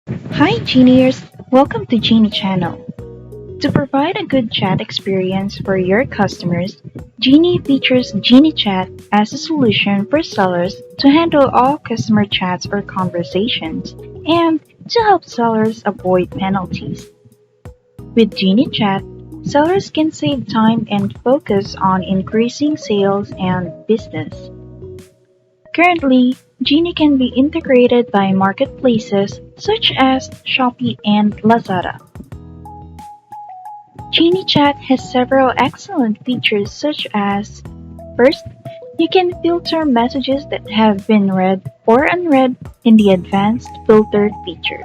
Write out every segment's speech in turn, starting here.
Hi Gineers! Welcome to Ginee channel. To provide a good chat experience for your customers, Ginee features Ginee Chat as a solution for sellers to handle all customer chats or conversations and to help sellers avoid penalties. With Ginee Chat, sellers can save time and focus on increasing sales and business. Currently, Ginee can be integrated by marketplaces such as Shopee and Lazada. Ginee Chat has several excellent features such as: first, you can filter messages that have been read or unread in the advanced filter feature.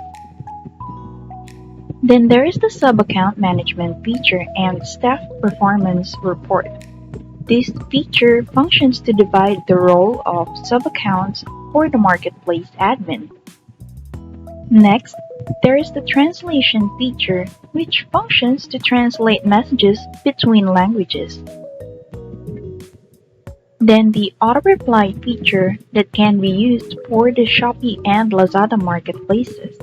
Then there is the sub-account management feature and staff performance report. This feature functions to divide the role of sub-accounts for the marketplace admin. Next, there is the translation feature, which functions to translate messages between languages. Then the auto-reply feature that can be used for the Shopee and Lazada marketplaces.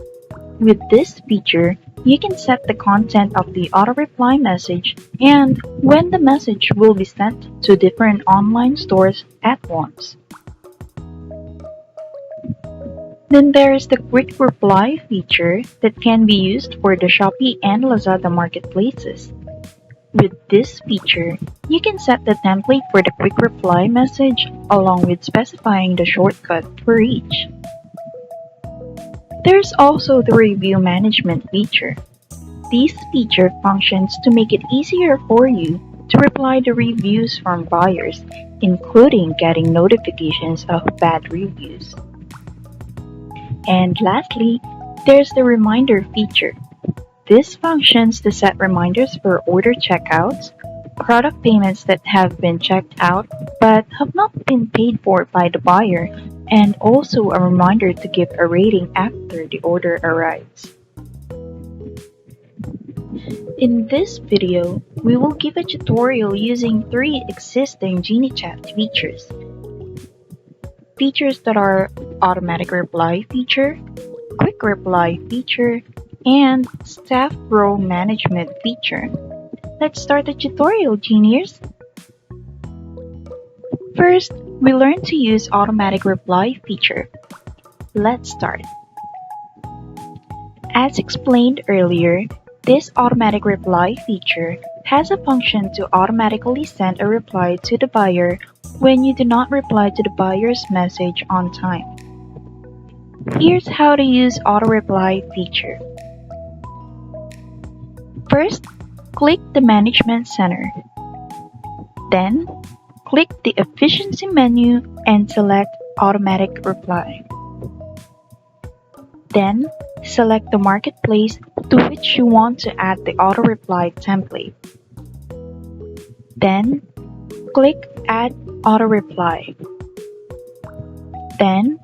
With this feature, you can set the content of the auto-reply message and when the message will be sent to different online stores at once. Then there is the quick reply feature that can be used for the Shopee and Lazada marketplaces. With this feature, you can set the template for the quick reply message along with specifying the shortcut for each. There's also the review management feature. This feature functions to make it easier for you to reply to reviews from buyers, including getting notifications of bad reviews. And lastly, there's the reminder feature. This functions to set reminders for order checkouts, product payments that have been checked out but have not been paid for by the buyer, and also a reminder to give a rating after the order arrives. In this video, we will give a tutorial using three existing Ginee Chat features. Features that are automatic reply feature, quick reply feature, and staff role management feature. Let's start the tutorial, Gineers! First, we learn to use automatic reply feature. Let's start. As explained earlier, this automatic reply feature has a function to automatically send a reply to the buyer when you do not reply to the buyer's message on time. Here's how to use auto reply feature. First, click the Management Center. Then, click the Efficiency menu and select Automatic Reply. Then, select the marketplace to which you want to add the auto reply template. Then, click Add Auto Reply. Then,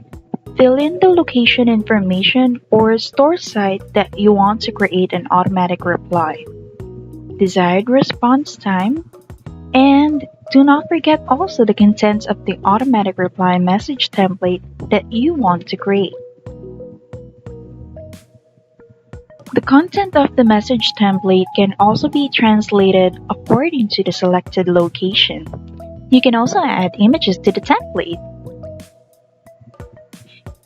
fill in the location information or store site that you want to create an automatic reply, desired response time, and do not forget also the contents of the automatic reply message template that you want to create. The content of the message template can also be translated according to the selected location. You can also add images to the template.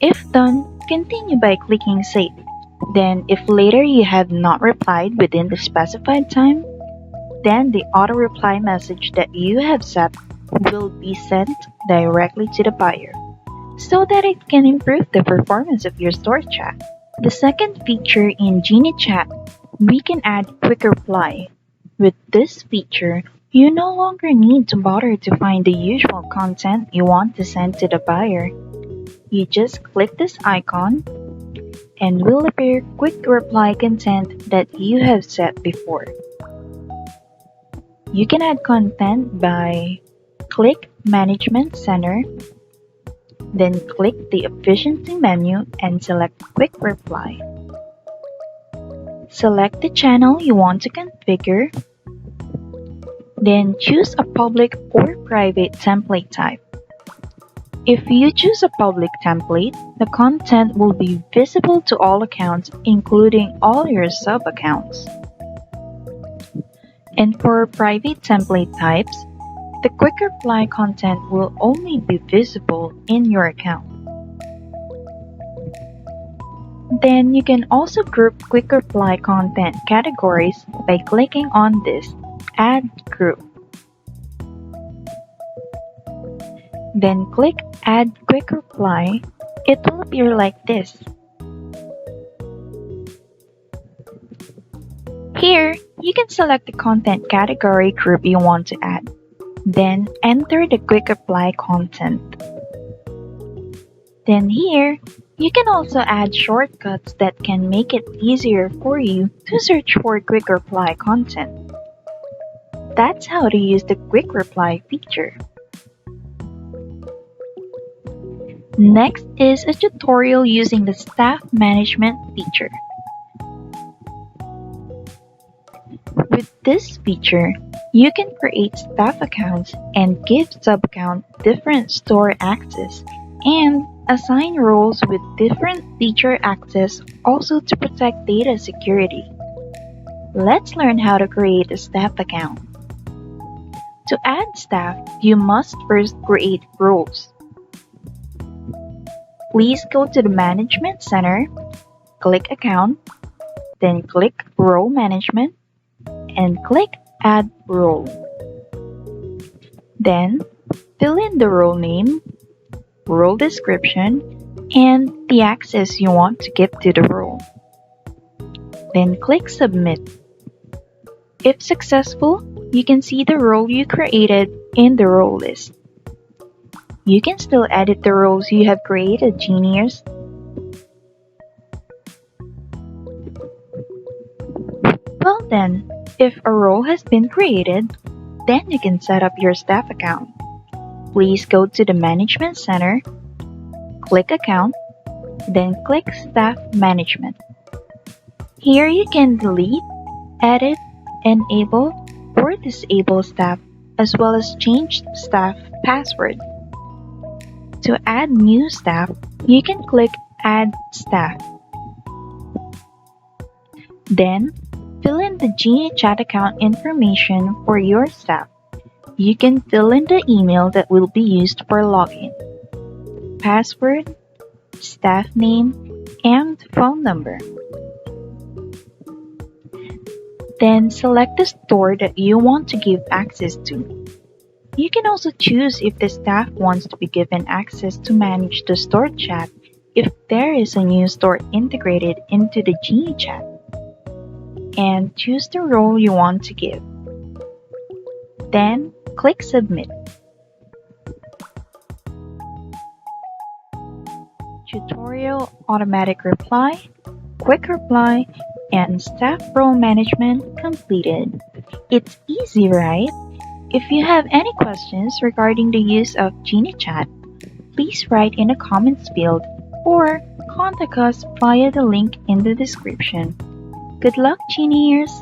If done, continue by clicking Save. Then, if later you have not replied within the specified time, then the auto reply message that you have set will be sent directly to the buyer so that it can improve the performance of your store chat. The second feature in Ginee Chat, we can add quick reply. With this feature, you no longer need to bother to find the usual content you want to send to the buyer. You just click this icon and will appear quick reply content that you have set before. You can add content by click Management Center, then click the Efficiency menu and select Quick Reply. Select the channel you want to configure, then choose a public or private template type. If you choose a public template, the content will be visible to all accounts, including all your sub-accounts. And for private template types, the quick reply content will only be visible in your account. Then you can also group quick reply content categories by clicking on this Add Group. Then click Add Quick Reply. It will appear like this. Here, you can select the content category group you want to add. Then enter the quick reply content. Then here, you can also add shortcuts that can make it easier for you to search for quick reply content. That's how to use the quick reply feature. Next is a tutorial using the staff management feature. With this feature, you can create staff accounts and give sub-account different store access and assign roles with different feature access also to protect data security. Let's learn how to create a staff account. To add staff, you must first create roles. Please go to the Management Center, click Account, then click Role Management, and click Add Role. Then, fill in the role name, role description, and the access you want to give to the role. Then click Submit. If successful, you can see the role you created in the role list. You can still edit the roles you have created, Gineers. Well then, if a role has been created, then you can set up your staff account. Please go to the Management Center, click Account, then click Staff Management. Here you can delete, edit, enable, or disable staff, as well as change staff password. To add new staff, you can click Add Staff. Then, fill in the Ginee Chat account information for your staff. You can fill in the email that will be used for login, password, staff name, and phone number. Then select the store that you want to give access to. You can also choose if the staff wants to be given access to manage the store chat if there is a new store integrated into the Ginee Chat. And choose the role you want to give. Then click Submit. Tutorial Automatic Reply, Quick Reply, and Staff Role Management completed. It's easy, right? If you have any questions regarding the use of Ginee Chat, please write in the comments field or contact us via the link in the description. Good luck, Gineers!